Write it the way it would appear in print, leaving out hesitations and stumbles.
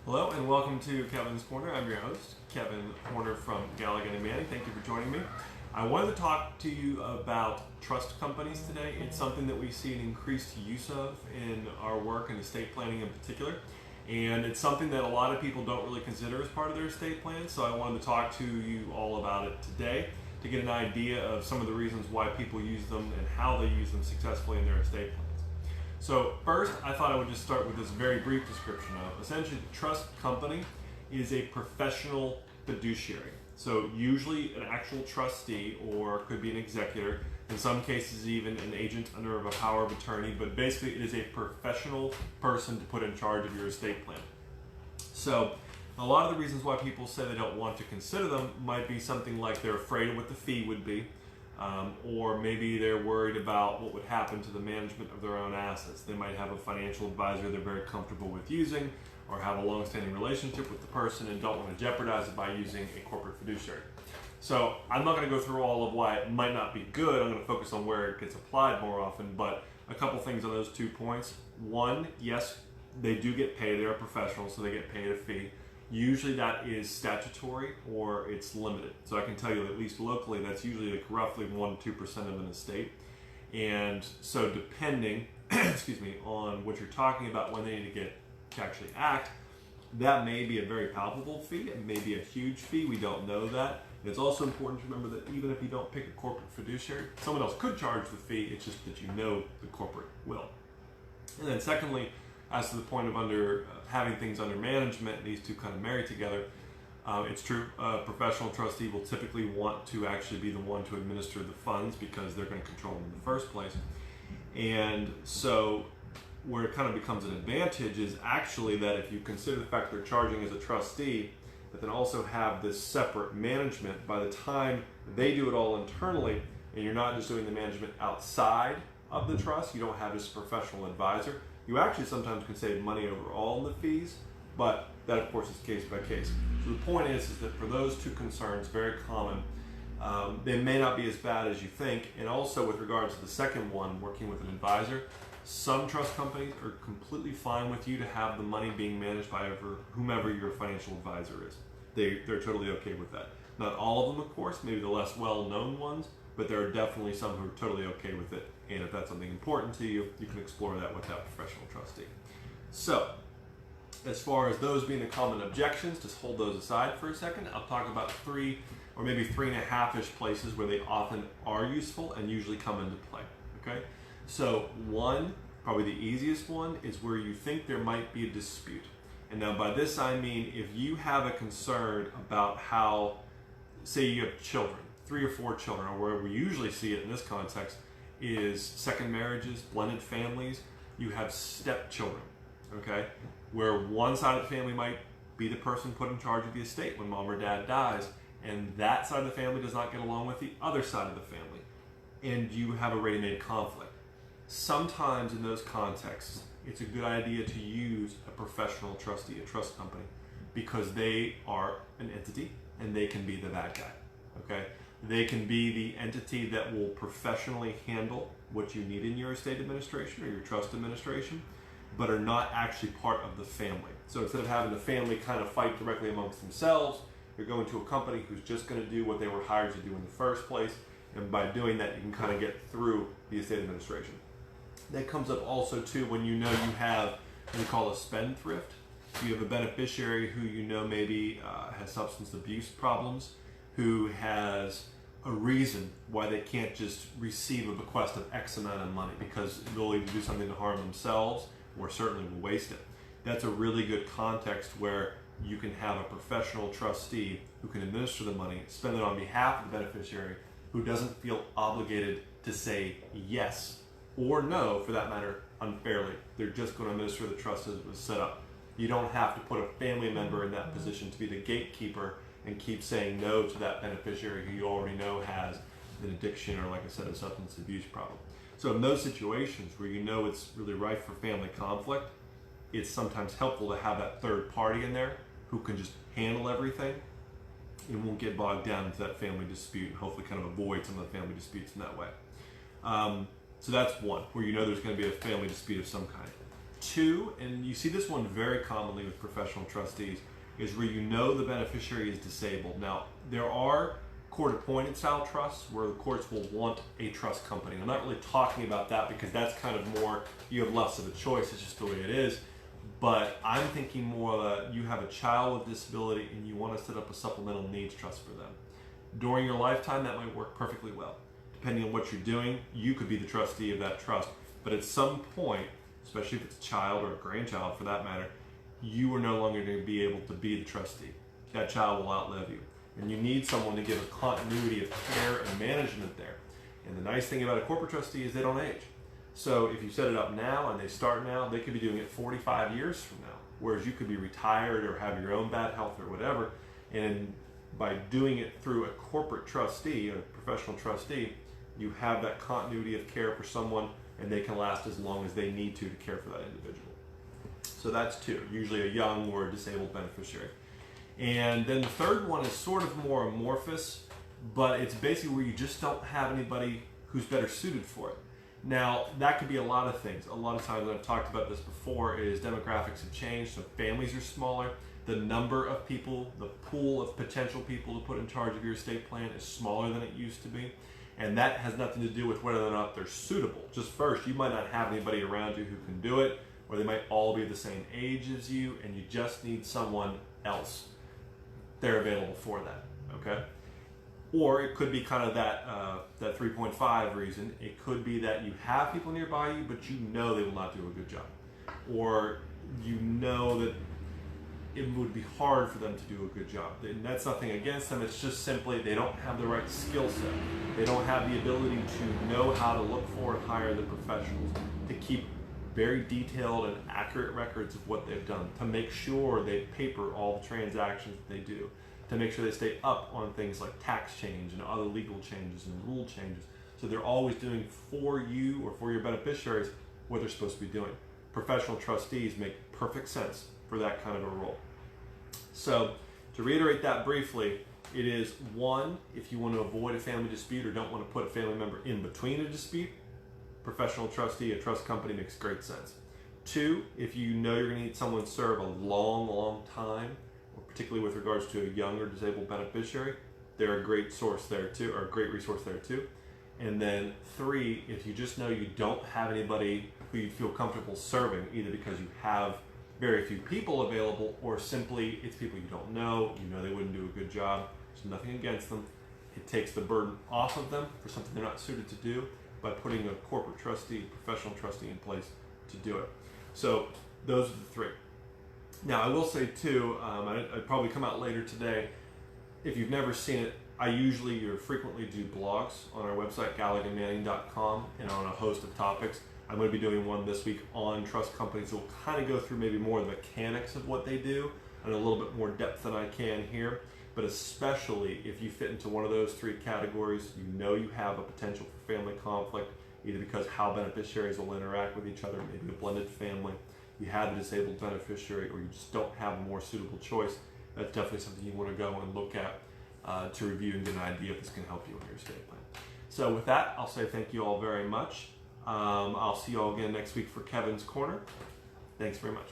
Hello and welcome to Kevin's Corner. I'm your host, Kevin Horner from Galligan & Manning. Thank you for joining me. I wanted to talk to you about trust companies today. It's something that we see an increased use of in our work in estate planning in particular. And it's something that a lot of people don't really consider as part of their estate plan. So I wanted to talk to you all about it today to get an idea of some of the reasons why people use them and how they use them successfully in their estate plans. So first, I thought I would just start with this very brief description of essentially the trust company is a professional fiduciary. So usually an actual trustee or could be an executor, in some cases even an agent under a power of attorney, but basically it is a professional person to put in charge of your estate plan. So a lot of the reasons why people say they don't want to consider them might be something like they're afraid of what the fee would be. Or maybe they're worried about what would happen to the management of their own assets. They might have a financial advisor they're very comfortable with using, or have a long-standing relationship with the person and don't want to jeopardize it by using a corporate fiduciary. So I'm not going to go through all of why it might not be good. I'm going to focus on where it gets applied more often, but a couple things on those 2 points. One, yes, they do get paid. They're a professional, so they get paid a fee. Usually that is statutory or it's limited. So I can tell you that at least locally that's usually like roughly 1 to 2% of an estate. And so depending on what you're talking about when they need to actually act, that may be a very palpable fee. It may be a huge fee. We don't know that. And it's also important to remember that even if you don't pick a corporate fiduciary, someone else could charge the fee. It's just that you know the corporate will. And then secondly, as to the point of having things under management, these two kind of marry together. It's true, a professional trustee will typically want to actually be the one to administer the funds because they're going to control them in the first place. And so where it kind of becomes an advantage is actually that if you consider the fact they're charging as a trustee, but then also have this separate management, by the time they do it all internally, and you're not just doing the management outside of the trust, you don't have just a professional advisor, you actually sometimes can save money overall in the fees, but that of course is case by case. So the point is that for those two concerns, very common, they may not be as bad as you think. And also with regards to the second one, working with an advisor, some trust companies are completely fine with you to have the money being managed by whomever your financial advisor is. They're totally okay with that. Not all of them, of course, maybe the less well-known ones, but there are definitely some who are totally okay with it. And if that's something important to you, you can explore that with that professional trustee. So, as far as those being the common objections, just hold those aside for a second. I'll talk about 3 or maybe 3.5-ish places where they often are useful and usually come into play. Okay? So one, probably the easiest one, is where you think there might be a dispute. And now by this I mean if you have a concern about how, say you have children, 3 or 4 children, or where we usually see it in this context is second marriages, blended families. You have stepchildren, okay? Where one side of the family might be the person put in charge of the estate when mom or dad dies, and that side of the family does not get along with the other side of the family, and you have a ready-made conflict. Sometimes in those contexts, it's a good idea to use a professional trustee, a trust company, because they are an entity and they can be the bad guy, okay? They can be the entity that will professionally handle what you need in your estate administration or your trust administration, but are not actually part of the family. So instead of having the family kind of fight directly amongst themselves, you're going to a company who's just going to do what they were hired to do in the first place, and by doing that, you can kind of get through the estate administration. That comes up also too when you know you have what we call a spendthrift. You have a beneficiary who you know maybe has substance abuse problems, who has a reason why they can't just receive a bequest of X amount of money because they'll either do something to harm themselves or certainly will waste it. That's a really good context where you can have a professional trustee who can administer the money, spend it on behalf of the beneficiary, who doesn't feel obligated to say yes or no, for that matter, unfairly. They're just going to administer the trust as it was set up. You don't have to put a family member in that position to be the gatekeeper and keep saying no to that beneficiary who you already know has an addiction or, like I said, a substance abuse problem. So in those situations where you know it's really rife for family conflict, it's sometimes helpful to have that third party in there who can just handle everything and won't get bogged down into that family dispute and hopefully kind of avoid some of the family disputes in that way. So that's one, where you know there's going to be a family dispute of some kind. 2, and you see this one very commonly with professional trustees, is where you know the beneficiary is disabled. Now, there are court-appointed style trusts where the courts will want a trust company. I'm not really talking about that because that's kind of more, you have less of a choice, it's just the way it is. But I'm thinking more that you have a child with disability and you want to set up a supplemental needs trust for them. During your lifetime, that might work perfectly well. Depending on what you're doing, you could be the trustee of that trust. But at some point, especially if it's a child or a grandchild for that matter, you are no longer going to be able to be the trustee. That child will outlive you. And you need someone to give a continuity of care and management there. And the nice thing about a corporate trustee is they don't age. So if you set it up now and they start now, they could be doing it 45 years from now. Whereas you could be retired or have your own bad health or whatever. And by doing it through a corporate trustee, a professional trustee, you have that continuity of care for someone and they can last as long as they need to care for that individual. So that's 2, usually a young or a disabled beneficiary. And then the third one is sort of more amorphous, but it's basically where you just don't have anybody who's better suited for it. Now, that could be a lot of things. A lot of times, and I've talked about this before, is demographics have changed, so families are smaller. The number of people, the pool of potential people to put in charge of your estate plan is smaller than it used to be. And that has nothing to do with whether or not they're suitable. Just first, you might not have anybody around you who can do it, or they might all be the same age as you, and you just need someone else. They're available for that, okay? Or it could be kind of that 3.5 reason. It could be that you have people nearby you, but you know they will not do a good job. Or you know that it would be hard for them to do a good job. And that's nothing against them, it's just simply they don't have the right skill set. They don't have the ability to know how to look for and hire the professionals, to keep very detailed and accurate records of what they've done, to make sure they paper all the transactions that they do, to make sure they stay up on things like tax change and other legal changes and rule changes. So they're always doing for you or for your beneficiaries what they're supposed to be doing. Professional trustees make perfect sense for that kind of a role. So to reiterate that briefly, it is 1, if you want to avoid a family dispute or don't want to put a family member in between a dispute, professional trustee, a trust company makes great sense. 2, if you know you're going to need someone to serve a long time, or particularly with regards to a young or disabled beneficiary, they're a great source there too, or a great resource there too. And then 3, if you just know you don't have anybody who you feel comfortable serving, either because you have very few people available or simply it's people you don't know, you know they wouldn't do a good job, there's nothing against them. It takes the burden off of them for something they're not suited to do by putting a corporate trustee, professional trustee in place to do it. So those are the 3. Now I will say too, I'd probably come out later today, if you've never seen it, I usually or frequently do blogs on our website, galliganmanning.com, and on a host of topics. I'm going to be doing one this week on trust companies that will kind of go through maybe more of the mechanics of what they do and a little bit more depth than I can here. But especially if you fit into one of those 3 categories, you know you have a potential for family conflict, either because how beneficiaries will interact with each other, maybe a blended family, you have a disabled beneficiary, or you just don't have a more suitable choice. That's definitely something you want to go and look at to review and get an idea if this can help you in your estate plan. So with that, I'll say thank you all very much. I'll see you all again next week for Kevin's Corner. Thanks very much.